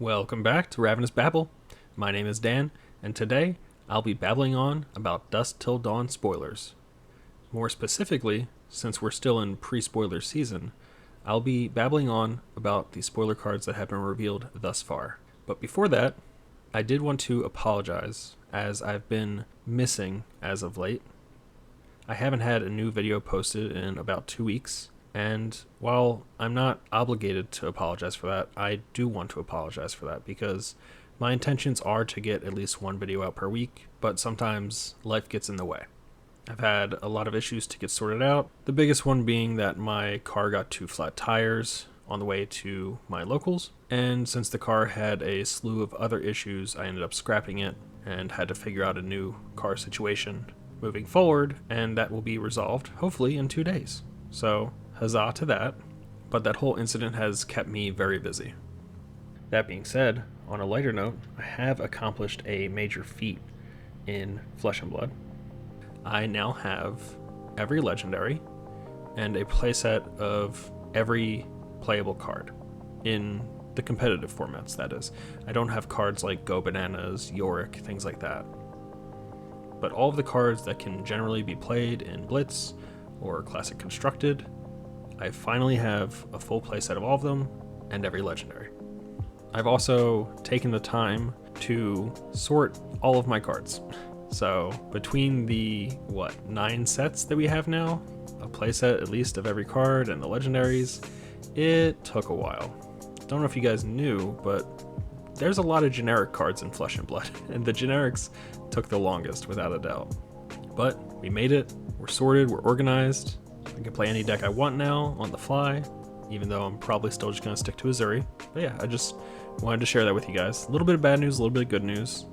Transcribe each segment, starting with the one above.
Welcome back to Ravenous Babble. My name is Dan, and today I'll be babbling on about Dusk Till Dawn spoilers. More specifically, since we're still in pre-spoiler season, I'll be babbling on about the spoiler cards that have been revealed thus far. But before that, I did want to apologize, as I've been missing as of late. I haven't had a new video posted in about 2 weeks. And while I'm not obligated to apologize for that, I do want to apologize for that because my intentions are to get at least one video out per week, but sometimes life gets in the way. I've had a lot of issues to get sorted out, the biggest one being that my car got 2 flat tires on the way to my locals, and since the car had a slew of other issues, I ended up scrapping it and had to figure out a new car situation moving forward, and that will be resolved, hopefully, in 2 days. So, huzzah to that, but that whole incident has kept me very busy. That being said, on a lighter note, I have accomplished a major feat in Flesh and Blood. I now have every legendary and a playset of every playable card in the competitive formats, that is. I don't have cards like Go Bananas, Yorick, things like that. But all of the cards that can generally be played in Blitz or Classic Constructed, I finally have a full playset of all of them and every legendary. I've also taken the time to sort all of my cards. So between the, 9 sets that we have now, a playset at least of every card and the legendaries, it took a while. Don't know if you guys knew, but there's a lot of generic cards in Flesh and Blood, and the generics took the longest without a doubt. But we made it, we're sorted, we're organized. I can play any deck I want now on the fly, even though I'm probably still just going to stick to Azuri. But yeah, I just wanted to share that with you guys. A little bit of bad news, a little bit of good news.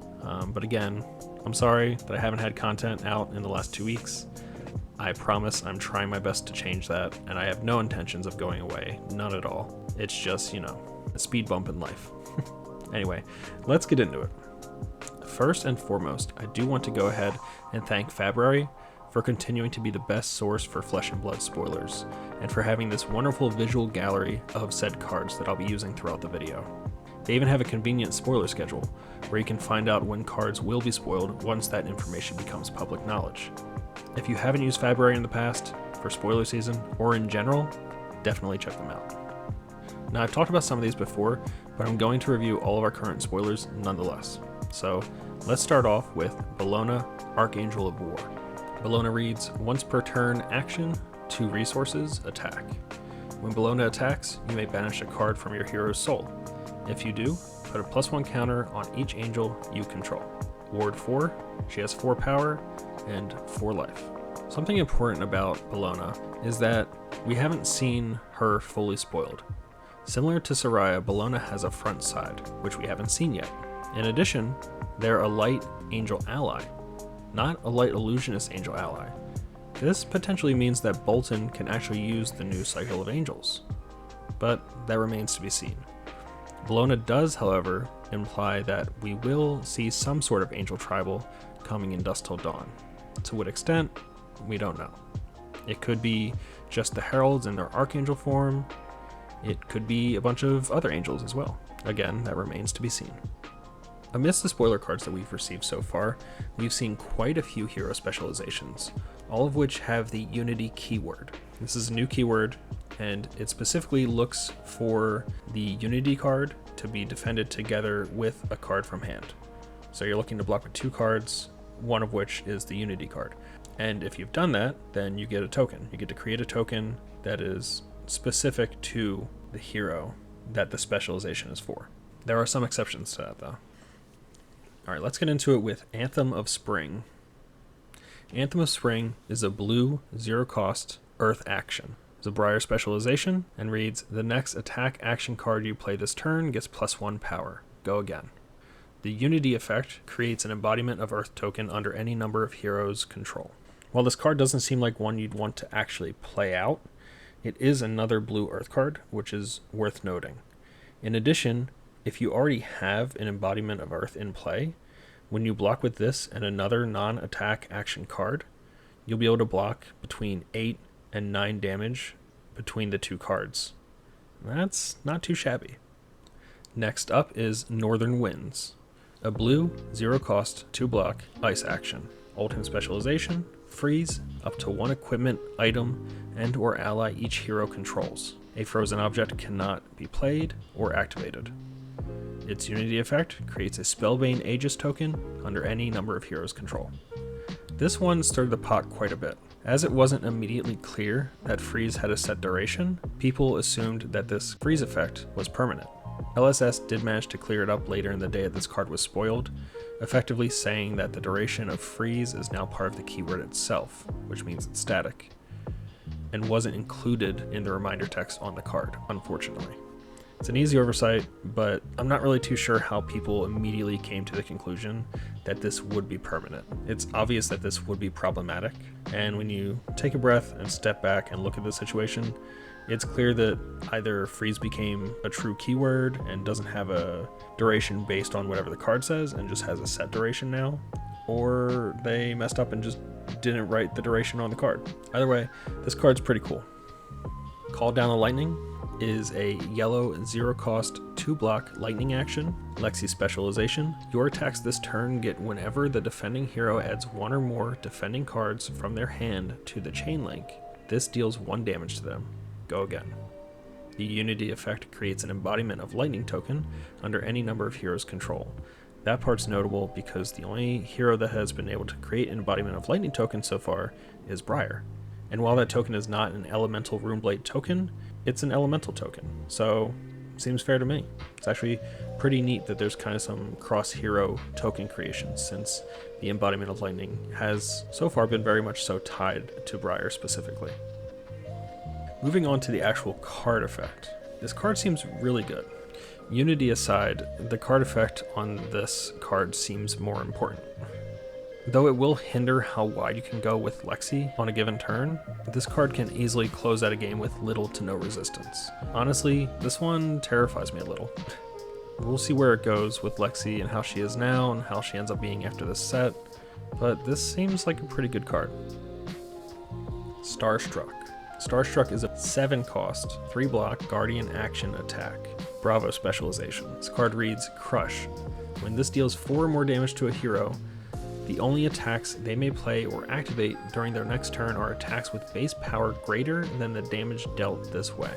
But again, I'm sorry that I haven't had content out in the last 2 weeks. I promise I'm trying my best to change that, and I have no intentions of going away. None at all. It's just, a speed bump in life. Anyway, let's get into it. First and foremost, I do want to go ahead and thank February for continuing to be the best source for Flesh and Blood spoilers, and for having this wonderful visual gallery of said cards that I'll be using throughout the video. They even have a convenient spoiler schedule, where you can find out when cards will be spoiled once that information becomes public knowledge. If you haven't used February in the past, for spoiler season, or in general, definitely check them out. Now, I've talked about some of these before, but I'm going to review all of our current spoilers nonetheless. So, let's start off with Bellona, Archangel of War. Bellona reads, once per turn action, 2 resources, attack. When Bellona attacks, you may banish a card from your hero's soul. If you do, put a +1 counter on each angel you control. Ward 4, she has 4 power and 4 life. Something important about Bellona is that we haven't seen her fully spoiled. Similar to Soraya, Bellona has a front side, which we haven't seen yet. In addition, they're a light angel ally, not a light illusionist angel ally. This potentially means that Bolton can actually use the new cycle of angels, but that remains to be seen. Bellona does, however, imply that we will see some sort of angel tribal coming in Dusk Till Dawn. To what extent, we don't know. It could be just the heralds in their archangel form. It could be a bunch of other angels as well. Again, that remains to be seen. Amidst the spoiler cards that we've received so far, we've seen quite a few hero specializations, all of which have the Unity keyword. This is a new keyword, and it specifically looks for the Unity card to be defended together with a card from hand. So you're looking to block with 2 cards, one of which is the Unity card. And if you've done that, then you get a token. You get to create a token that is specific to the hero that the specialization is for. There are some exceptions to that, though. Alright, let's get into it with Anthem of Spring. Anthem of Spring is a blue, 0-cost Earth action. It's a Briar specialization and reads, the next attack action card you play this turn gets +1 power. Go again. The Unity effect creates an embodiment of Earth token under any number of heroes' control. While this card doesn't seem like one you'd want to actually play out, it is another blue Earth card, which is worth noting. In addition, if you already have an embodiment of Earth in play, when you block with this and another non-attack action card, you'll be able to block between 8 and 9 damage between the 2 cards. That's not too shabby. Next up is Northern Winds, a blue, 0 cost, 2 block, ice action. Ultimate specialization, freeze, up to 1 equipment, item, and or ally each hero controls. A frozen object cannot be played or activated. Its unity effect creates a Spellbane Aegis token under any number of heroes' control. This one stirred the pot quite a bit. As it wasn't immediately clear that freeze had a set duration, people assumed that this freeze effect was permanent. LSS did manage to clear it up later in the day that this card was spoiled, effectively saying that the duration of freeze is now part of the keyword itself, which means it's static, and wasn't included in the reminder text on the card, unfortunately. It's an easy oversight, but I'm not really too sure how people immediately came to the conclusion that this would be permanent. It's obvious that this would be problematic, and when you take a breath and step back and look at the situation, it's clear that either freeze became a true keyword and doesn't have a duration based on whatever the card says and just has a set duration now, or they messed up and just didn't write the duration on the card. Either way, this card's pretty cool. Call Down the Lightning is a yellow 0 cost 2 block lightning action. Lexi specialization. Your attacks this turn get whenever the defending hero adds 1 or more defending cards from their hand to the chain link. This deals 1 damage to them. Go again. The unity effect creates an embodiment of lightning token under any number of heroes' control. That part's notable because the only hero that has been able to create an embodiment of lightning token so far is Briar. And while that token is not an elemental Runeblade token, it's an elemental token, so seems fair to me. It's actually pretty neat that there's kind of some cross-hero token creation, since the embodiment of lightning has so far been very much so tied to Briar specifically. Moving on to the actual card effect. This card seems really good. Unity aside, the card effect on this card seems more important. Though it will hinder how wide you can go with Lexi on a given turn, this card can easily close out a game with little to no resistance. Honestly, this one terrifies me a little. We'll see where it goes with Lexi and how she is now and how she ends up being after this set, but this seems like a pretty good card. Starstruck. Starstruck is a 7 cost, 3 block Guardian action attack. Bravo specialization. This card reads Crush. When this deals 4 or more damage to a hero, the only attacks they may play or activate during their next turn are attacks with base power greater than the damage dealt this way.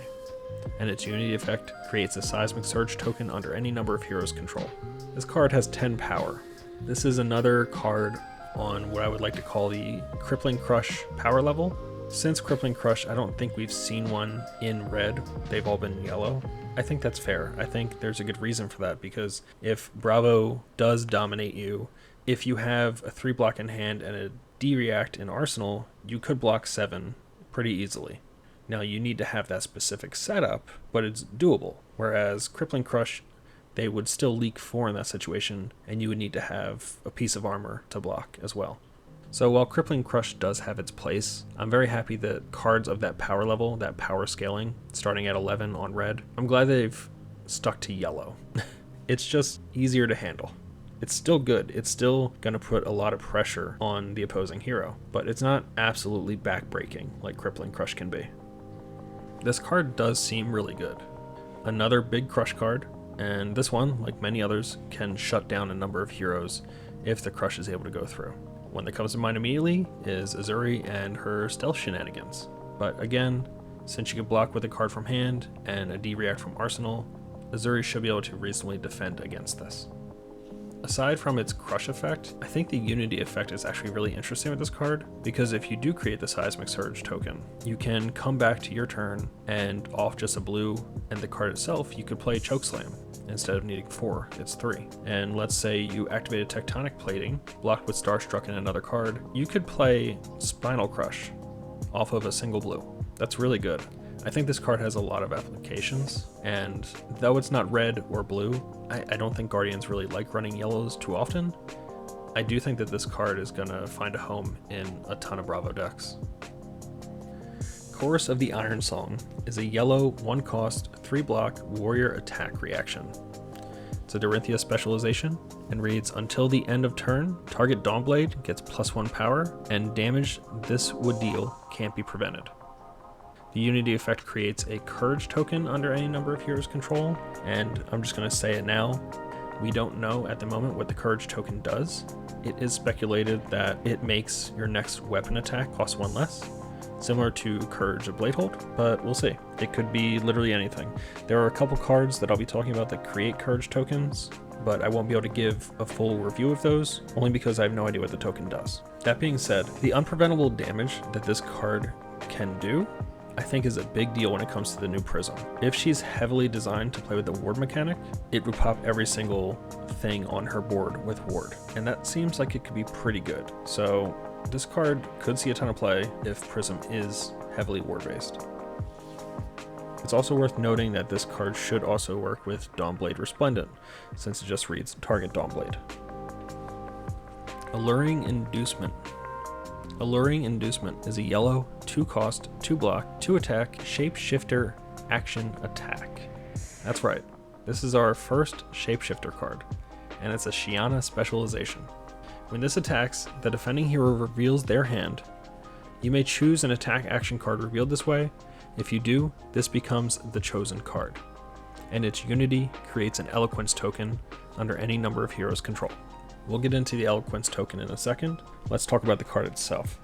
And its unity effect creates a Seismic Surge token under any number of heroes' control. This card has 10 power. This is another card on what I would like to call the Crippling Crush power level. Since Crippling Crush, I don't think we've seen one in red. They've all been yellow. I think that's fair. I think there's a good reason for that, because if Bravo does dominate you, if you have a 3 block in hand and a D-react in arsenal, you could block 7 pretty easily. Now you need to have that specific setup, but it's doable. Whereas Crippling Crush, they would still leak 4 in that situation, and you would need to have a piece of armor to block as well. So while Crippling Crush does have its place, I'm very happy that cards of that power level, that power scaling, starting at 11 on red, I'm glad they've stuck to yellow. It's just easier to handle. It's still good. It's still going to put a lot of pressure on the opposing hero, but it's not absolutely backbreaking like Crippling Crush can be. This card does seem really good. Another big crush card, and this one, like many others, can shut down a number of heroes if the crush is able to go through. One that comes to mind immediately is Azuri and her stealth shenanigans. But again, since you can block with a card from hand and a D-react from arsenal, Azuri should be able to reasonably defend against this. Aside from its crush effect, I think the unity effect is actually really interesting with this card, because if you do create the Seismic Surge token, you can come back to your turn and off just a blue and the card itself, you could play Chokeslam. Instead of needing 4, it's 3. And let's say you activated Tectonic Plating, blocked with Starstruck and another card, you could play Spinal Crush off of a single blue. That's really good. I think this card has a lot of applications, and though it's not red or blue, I don't think Guardians really like running yellows too often. I do think that this card is going to find a home in a ton of Bravo decks. Chorus of the Iron Song is a yellow 1 cost 3 block warrior attack reaction. It's a Dorinthia specialization and reads, until the end of turn, target Dawnblade gets +1 power, and damage this would deal can't be prevented. The Unity effect creates a Courage token under any number of heroes' control, and I'm just going to say it now. We don't know at the moment what the Courage token does. It is speculated that it makes your next weapon attack cost 1 less, similar to Courage of Bladehold, but we'll see. It could be literally anything. There are a couple cards that I'll be talking about that create Courage tokens, but I won't be able to give a full review of those, only because I have no idea what the token does. That being said, the unpreventable damage that this card can do, I think, is a big deal when it comes to the new Prism. If she's heavily designed to play with the ward mechanic, it would pop every single thing on her board with ward, and that seems like it could be pretty good. So this card could see a ton of play if Prism is heavily ward based. It's also worth noting that this card should also work with Dawnblade Resplendent, since it just reads target Dawnblade. Alluring Inducement. Alluring Inducement is a yellow, 2 cost, 2 block, 2 attack, shapeshifter action attack. That's right, this is our first shapeshifter card, and it's a Shiana specialization. When this attacks, the defending hero reveals their hand. You may choose an attack action card revealed this way. If you do, this becomes the chosen card, and its Unity creates an Eloquence token under any number of heroes' control. We'll get into the Eloquence token in a second. Let's talk about the card itself.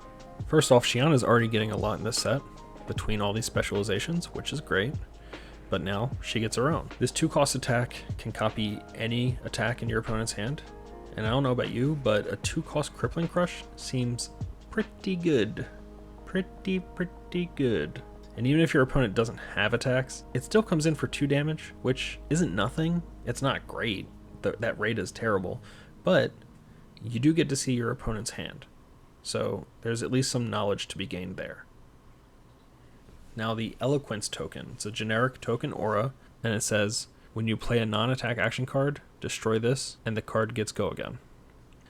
First off, Shiana is already getting a lot in this set between all these specializations, which is great, but now she gets her own. This 2 cost attack can copy any attack in your opponent's hand, and I don't know about you, but a 2 cost Crippling Crush seems pretty good. Pretty good. And even if your opponent doesn't have attacks, it still comes in for 2 damage, which isn't nothing. It's not great. That rate is terrible, but you do get to see your opponent's hand. So there's at least some knowledge to be gained there. Now the Eloquence token. It's a generic token aura, and it says, when you play a non-attack action card, destroy this, and the card gets go again.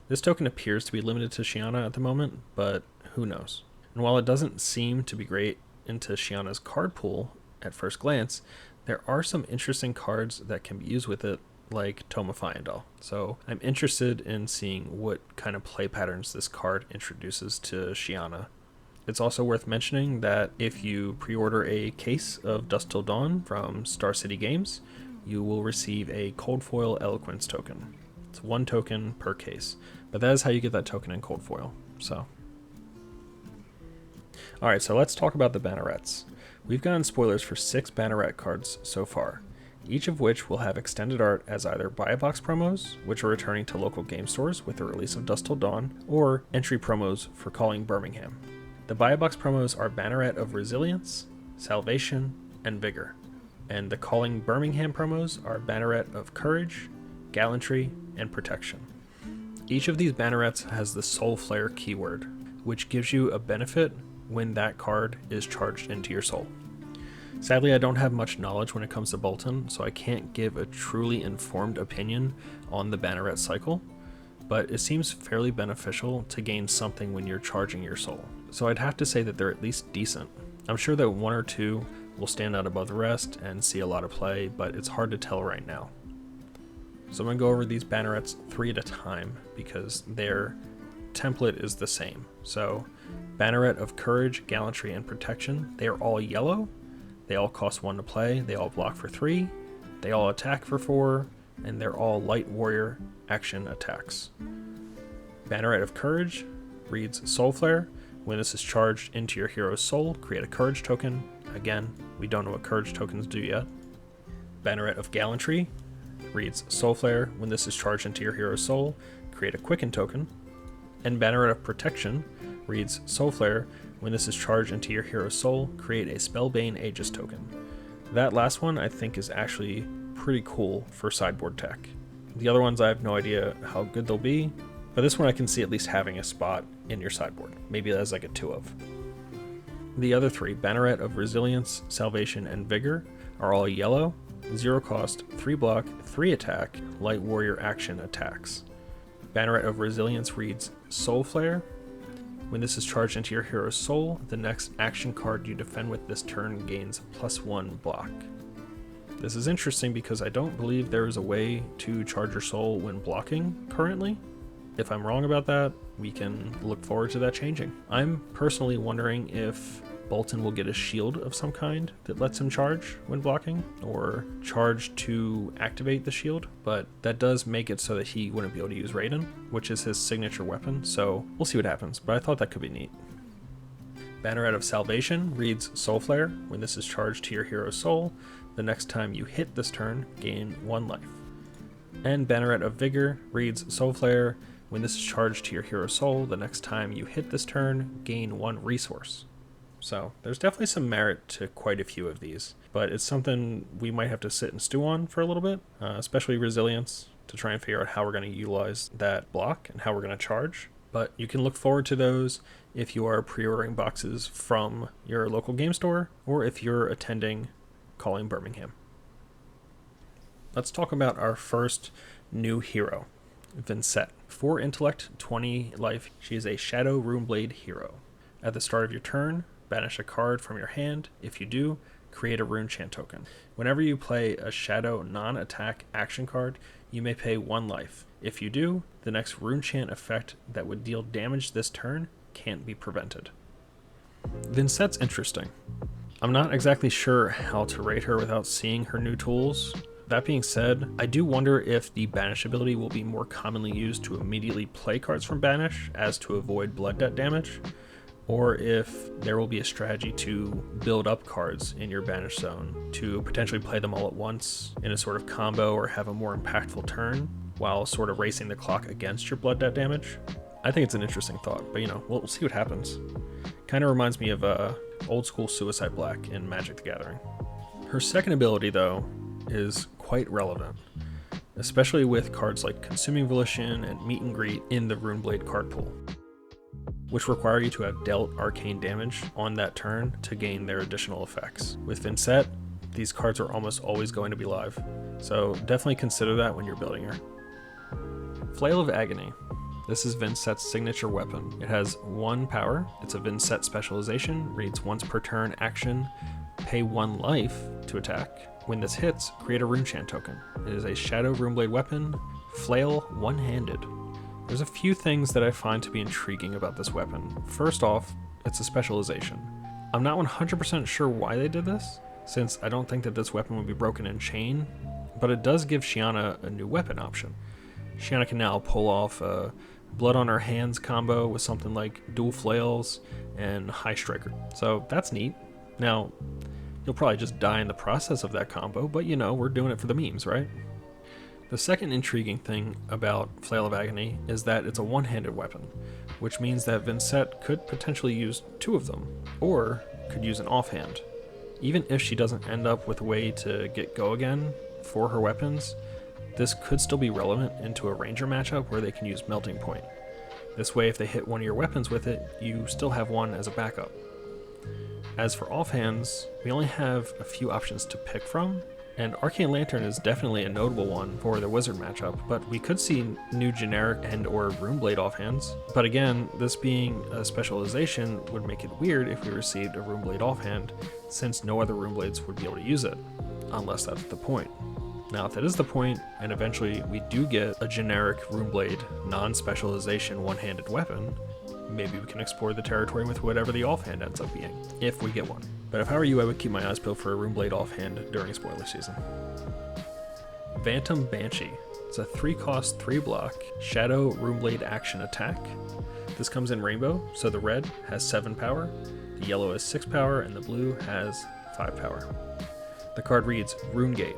This token appears to be limited to Shiana at the moment, but who knows. And while it doesn't seem to be great into Shiana's card pool at first glance, there are some interesting cards that can be used with it, like Tome of Fyendal. So I'm interested in seeing what kind of play patterns this card introduces to Shiana. It's also worth mentioning that if you pre-order a case of Dusk Till Dawn from Star City Games, you will receive a Cold Foil Eloquence token. It's 1 token per case, but that is how you get that token in Cold Foil. So alright, so let's talk about the bannerets. We've gotten spoilers for 6 banneret cards so far, each of which will have extended art as either buy a box promos, which are returning to local game stores with the release of Dusk Till Dawn, or entry promos for Calling Birmingham. The buy a box promos are Banneret of Resilience, Salvation, and Vigor, and the Calling Birmingham promos are Banneret of Courage, Gallantry, and Protection. Each of these bannerets has the Soul Flare keyword, which gives you a benefit when that card is charged into your soul. Sadly, I don't have much knowledge when it comes to Bolton, so I can't give a truly informed opinion on the banneret cycle, but it seems fairly beneficial to gain something when you're charging your soul. So I'd have to say that they're at least decent. I'm sure that 1 or 2 will stand out above the rest and see a lot of play, but it's hard to tell right now. So I'm going to go over these bannerets 3 at a time because their template is the same. So Banneret of Courage, Gallantry, and Protection, they are all yellow, they all cost 1 to play, they all block for 3, they all attack for 4, and they're all light warrior action attacks. Banneret of Courage reads Soul Flare. When this is charged into your hero's soul, create a Courage token. Again, we don't know what Courage tokens do yet. Banneret of Gallantry reads Soul Flare. When this is charged into your hero's soul, create a Quicken token. And Banneret of Protection reads Soul Flare. When this is charged into your hero's soul, create a Spellbane Aegis token. That last one I think is actually pretty cool for sideboard tech. The other ones I have no idea how good they'll be, but this one I can see at least having a spot in your sideboard, maybe as like a 2 of. The other 3, Banneret of Resilience, Salvation, and Vigor, are all yellow, 0 cost, 3 block, 3 attack, light warrior action attacks. Banneret of Resilience reads Soul Flare. When this is charged into your hero's soul, the next action card you defend with this turn gains +1 block. This is interesting because I don't believe there is a way to charge your soul when blocking currently. If I'm wrong about that, we can look forward to that changing. I'm personally wondering if Bolton will get a shield of some kind that lets him charge when blocking, or charge to activate the shield, but that does make it so that he wouldn't be able to use Raiden, which is his signature weapon, so we'll see what happens, but I thought that could be neat. Banneret of Salvation reads Soul Flare. When this is charged to your hero's soul, the next time you hit this turn, gain 1 life. And Banneret of Vigor reads Soul Flare. When this is charged to your hero's soul, the next time you hit this turn, gain 1 resource. So there's definitely some merit to quite a few of these, but it's something we might have to sit and stew on for a little bit, especially Resilience, to try and figure out how we're going to utilize that block and how we're going to charge. But you can look forward to those if you are pre-ordering boxes from your local game store or if you're attending Calling Birmingham. Let's talk about our first new hero, Vincent. 4 intellect, 20 life. She is a Shadow Runeblade hero. At the start of your turn, banish a card from your hand. If you do, create a rune chant token. Whenever you play a Shadow non-attack action card, you may pay 1 life. If you do, the next rune chant effect that would deal damage this turn can't be prevented. Vincent's interesting. I'm not exactly sure how to rate her without seeing her new tools. That being said, I do wonder if the Banish ability will be more commonly used to immediately play cards from Banish as to avoid blood debt damage, or if there will be a strategy to build up cards in your Banish zone to potentially play them all at once in a sort of combo or have a more impactful turn while sort of racing the clock against your blood debt damage. I think it's an interesting thought, but we'll see what happens. Kind of reminds me of old school Suicide Black in Magic the Gathering. Her second ability, though, is quite relevant, especially with cards like Consuming Volition and Meet and Greet in the Runeblade card pool, which require you to have dealt arcane damage on that turn to gain their additional effects. With Vincent, these cards are almost always going to be live, so definitely consider that when you're building her. Flail of Agony. This is Vincent's signature weapon. It has 1 power, it's a Vincent specialization, reads once per turn action, pay 1 life to attack. When this hits, create a rune chant token. It is a Shadow Runeblade weapon, flail one-handed. There's a few things that I find to be intriguing about this weapon. First off, it's a specialization. I'm not 100% sure why they did this, since I don't think that this weapon would be broken in chain, but it does give Shiana a new weapon option. Shiana can now pull off a Blood on Her Hands combo with something like dual flails and high striker, so that's neat. Now, you'll probably just die in the process of that combo, but we're doing it for the memes, right? The second intriguing thing about Flail of Agony is that it's a one-handed weapon, which means that Vincent could potentially use 2 of them, or could use an offhand. Even if she doesn't end up with a way to get go again for her weapons, this could still be relevant into a ranger matchup where they can use Melting Point. This way, if they hit one of your weapons with it, you still have one as a backup. As for offhands, we only have a few options to pick from, and Arcane Lantern is definitely a notable one for the wizard matchup, but we could see new generic and or Runeblade offhands. But again, this being a specialization would make it weird if we received a Runeblade offhand, since no other Runeblades would be able to use it, unless that's the point. Now, if that is the point, and eventually we do get a generic Runeblade non-specialization one-handed weapon, maybe we can explore the territory with whatever the offhand ends up being, if we get one. But if I were you, I would keep my eyes peeled for a Runeblade offhand during spoiler season. Phantom Banshee. It's a 3-cost, 3-block Shadow Runeblade action attack. This comes in rainbow, so the red has 7 power, the yellow has 6 power, and the blue has 5 power. The card reads Runegate,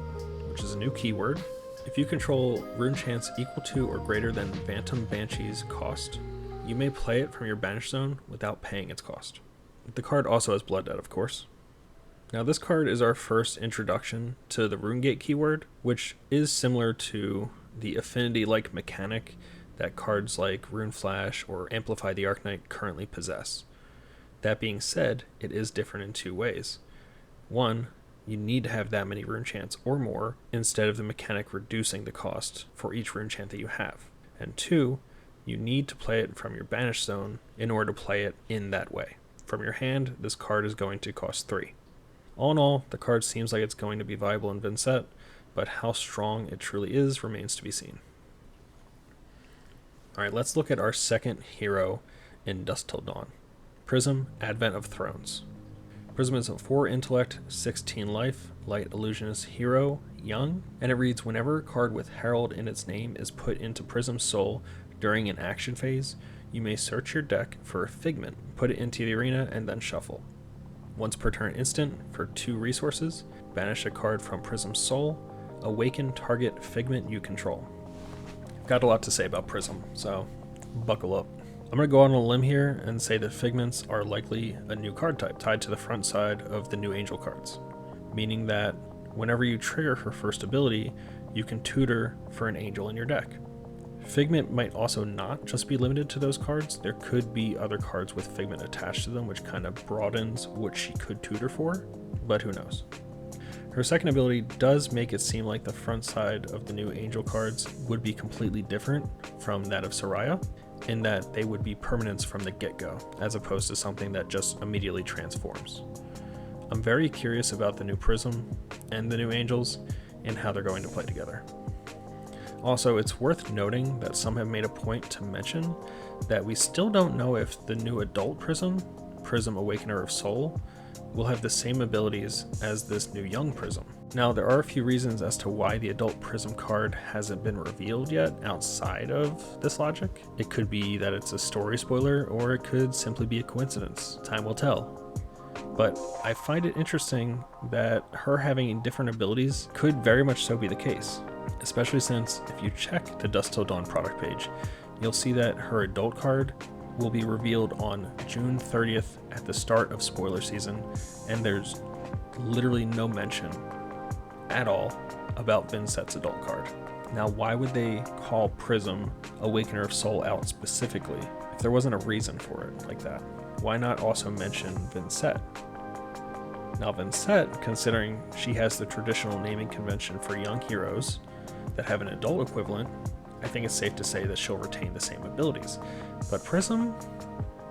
which is a new keyword. If you control rune chants equal to or greater than Phantom Banshee's cost, you may play it from your banish zone without paying its cost. The card also has blood debt, of course. Now this card is our first introduction to the Runegate keyword, which is similar to the affinity-like mechanic that cards like Rune Flash or Amplify the Arcanite currently possess. That being said, it is different in 2 ways. 1, you need to have that many rune chants or more instead of the mechanic reducing the cost for each rune chant that you have. And 2, you need to play it from your banish zone in order to play it in that way. From your hand, this card is going to cost 3. All in all, the card seems like it's going to be viable in Vincent, but how strong it truly is remains to be seen. Alright, let's look at our second hero in Dusk Till Dawn. Prism, Advent of Thrones. Prism is a 4 intellect, 16 life, light illusionist hero, young, and it reads, whenever a card with Herald in its name is put into Prism's soul during an action phase, you may search your deck for a Figment, put it into the arena, and then shuffle. Once per turn instant, for 2 resources, banish a card from Prism's soul, awaken target Figment you control. Got a lot to say about Prism, so buckle up. I'm going to go on a limb here and say that Figments are likely a new card type tied to the front side of the new Angel cards, meaning that whenever you trigger her first ability, you can tutor for an Angel in your deck. Figment might also not just be limited to those cards. There could be other cards with Figment attached to them, which kind of broadens what she could tutor for, but who knows. Her second ability does make it seem like the front side of the new Angel cards would be completely different from that of Soraya, in that they would be permanents from the get-go, as opposed to something that just immediately transforms. I'm very curious about the new Prism and the new Angels and how they're going to play together. Also, it's worth noting that some have made a point to mention that we still don't know if the new adult Prism, Prism Awakener of Soul, will have the same abilities as this new young Prism. Now, there are a few reasons as to why the adult Prism card hasn't been revealed yet outside of this logic. It could be that it's a story spoiler, or it could simply be a coincidence. Time will tell. But I find it interesting that her having different abilities could very much so be the case, especially since if you check the Dusk Till Dawn product page, you'll see that her adult card will be revealed on June 30th at the start of spoiler season, and there's literally no mention at all about Vincett's adult card. Now, why would they call Prism Awakener of Soul out specifically if there wasn't a reason for it like that? Why not also mention Vincett? Now, Vincett, considering she has the traditional naming convention for young heroes that have an adult equivalent, I think it's safe to say that she'll retain the same abilities. But Prism,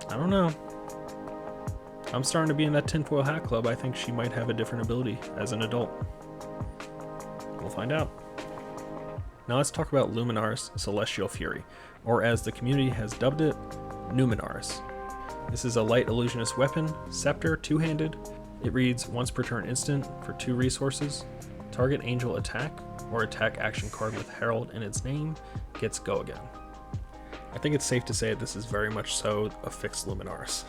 I don't know. I'm starting to be in that tinfoil hat club. I think she might have a different ability as an adult. We'll find out. Now let's talk about Luminaris Celestial Fury, or as the community has dubbed it, Numinaris. This is a light illusionist weapon, scepter, two-handed. It reads, once per turn instant for 2 resources. Target angel attack or attack action card with Herald in its name gets go again. I think it's safe to say this is very much so a fixed Luminaris.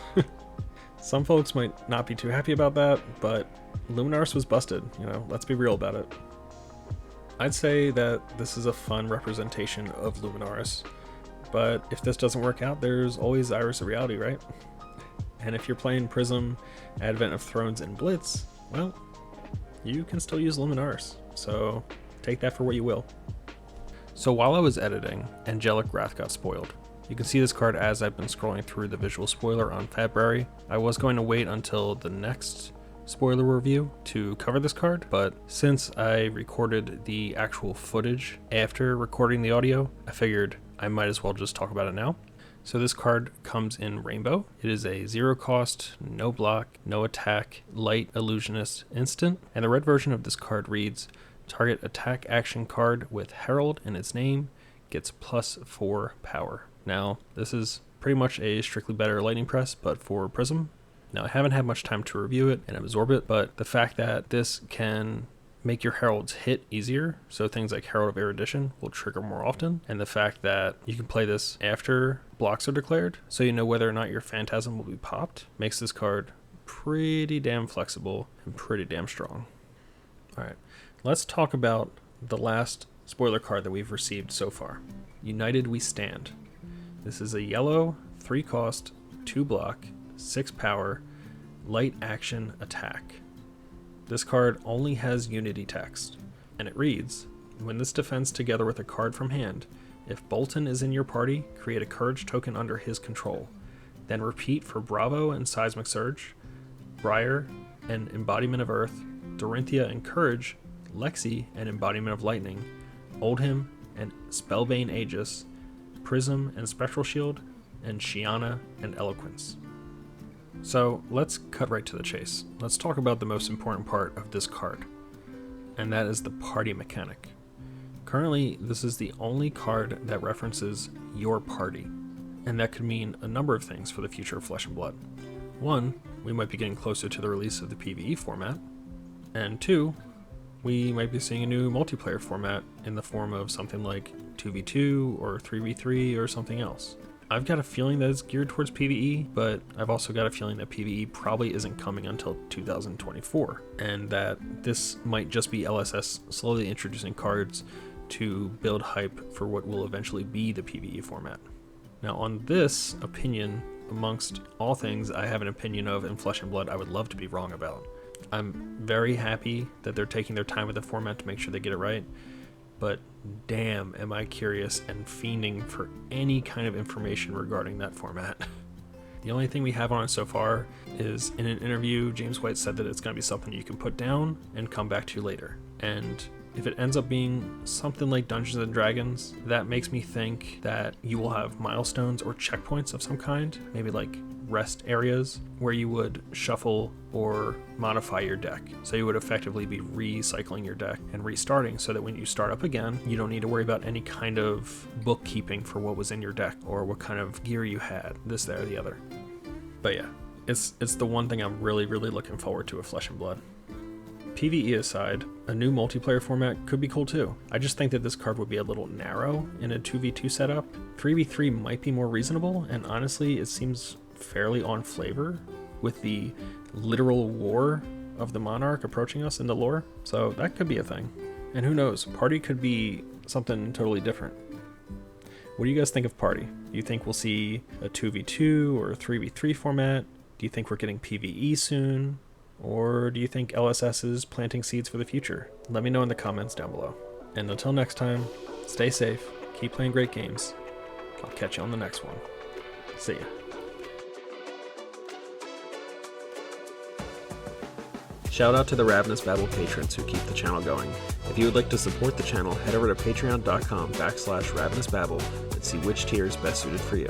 Some folks might not be too happy about that, but Luminaris was busted, let's be real about it. I'd say that this is a fun representation of Luminaris, but if this doesn't work out, there's always Iris of Reality, right? And if you're playing Prism, Advent of Thrones, and Blitz, well, you can still use Luminaris, so take that for what you will. So while I was editing, Angelic Wrath got spoiled. You can see this card as I've been scrolling through the visual spoiler on February. I was going to wait until the next spoiler review to cover this card, but since I recorded the actual footage after recording the audio, I figured I might as well just talk about it now. So this card comes in Rainbow. It is a 0 cost, no block, no attack, light illusionist instant, and the red version of this card reads, target attack action card with Herald in its name gets +4 power. Now, this is pretty much a strictly better lightning press, but for Prism. Now, I haven't had much time to review it and absorb it, but the fact that this can make your heralds hit easier, so things like Herald of Erudition will trigger more often, and the fact that you can play this after blocks are declared, so you know whether or not your Phantasm will be popped, makes this card pretty damn flexible and pretty damn strong. Alright, let's talk about the last spoiler card that we've received so far. United We Stand. This is a yellow, 3 cost, 2 block, 6 power, light action attack. This card only has Unity text, and it reads, when this defends together with a card from hand, if Bolton is in your party, create a Courage token under his control. Then repeat for Bravo and Seismic Surge, Briar and Embodiment of Earth, Dorinthia and Courage, Lexi and Embodiment of Lightning, Oldhim and Spellbane Aegis, Prism and Spectral Shield, and Shiana and Eloquence. So let's cut right to the chase. Let's talk about the most important part of this card, and that is the party mechanic. Currently, this is the only card that references your party, and that could mean a number of things for the future of Flesh and Blood. 1, we might be getting closer to the release of the PvE format, and 2, we might be seeing a new multiplayer format in the form of something like 2v2 or 3v3 or something else. I've got a feeling that it's geared towards PvE, but I've also got a feeling that PvE probably isn't coming until 2024, and that this might just be LSS slowly introducing cards to build hype for what will eventually be the PvE format. Now on this opinion, amongst all things I have an opinion of in Flesh and Blood I would love to be wrong about. I'm very happy that they're taking their time with the format to make sure they get it right, but damn am I curious and fiending for any kind of information regarding that format. The only thing we have on it so far is in an interview, James White said that it's going to be something you can put down and come back to later. And if it ends up being something like Dungeons and Dragons, that makes me think that you will have milestones or checkpoints of some kind, maybe like rest areas where you would shuffle or modify your deck. So you would effectively be recycling your deck and restarting so that when you start up again, you don't need to worry about any kind of bookkeeping for what was in your deck or what kind of gear you had, this, that, or the other. But yeah, it's the one thing I'm really looking forward to with Flesh and Blood. PvE aside, a new multiplayer format could be cool too. I just think that this card would be a little narrow in a 2v2 setup. 3v3 might be more reasonable, and honestly, it seems fairly on flavor with the literal war of the Monarch approaching us in the lore, so that could be a thing. And who knows, Party could be something totally different. What do you guys think of Party? Do you think we'll see a 2v2 or a 3v3 format? Do you think we're getting PvE soon? Or do you think LSS is planting seeds for the future? Let me know in the comments down below. And until next time, stay safe, keep playing great games. I'll catch you on the next one. See ya. Shout out to the Ravenous Babble patrons who keep the channel going. If you would like to support the channel, head over to patreon.com/ravenousbabble and see which tier is best suited for you.